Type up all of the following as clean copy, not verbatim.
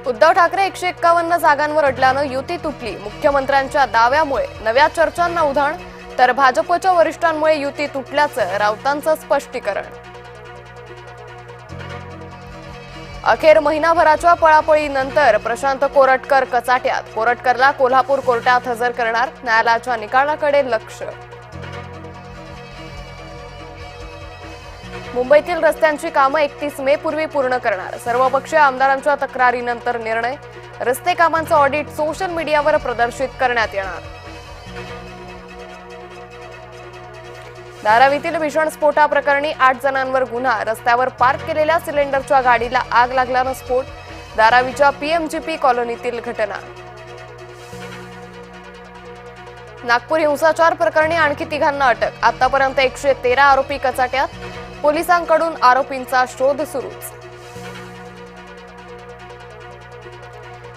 उद्धव ठाकरे 151 जागांवर अडल्यानं युती तुटली। मुख्यमंत्र्यांच्या दाव्यामुळे नव्या चर्चांना उधाण, तर भाजपच्या वरिष्ठांमुळे युती तुटल्याचं राऊतांचं स्पष्टीकरण। अखेर महिनाभराच्या पळापळीनंतर प्रशांत कोरटकर कचाट्यात। कोरटकरला कोल्हापूर कोर्टात हजर करणार, न्यायालयाच्या निकालाकडे लक्ष। मुंबईतील रस्त्यांची कामं 31 मे पूर्वी पूर्ण करणार, सर्वपक्षीय आमदारांच्या तक्रारीनंतर निर्णय। रस्ते कामांचं ऑडिट सोशल मीडियावर प्रदर्शित करण्यात येणार। धारावीतील भीषण स्फोटाप्रकरणी 8 जणांवर गुन्हा, रस्त्यावर पार्क केलेल्या सिलेंडरच्या गाडीला आग लागल्यानं स्फोट। धारावीच्या पीएमजीपी कॉलनीतील घटना। नागपूर हिंसाचार प्रकरणी आणखी 3घांना अटक, आतापर्यंत 113 आरोपी कचाट्यात। पोलिसांकडून आरोपींचा शोध सुरूच।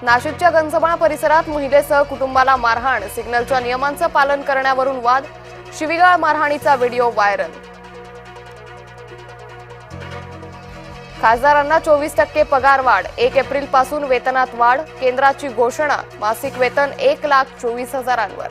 नाशिकच्या गंजमाळ परिसरात महिलेसह कुटुंबाला मारहाण, सिग्नलच्या नियमांचं पालन करण्यावरून वाद। शिवीगाळ मारहाणीचा व्हिडिओ व्हायरल। खासदारांना 24% पगार वाढ, 1 एप्रिलपासून वेतनात वाढ। केंद्राची घोषणा, मासिक वेतन 1,24,000वर।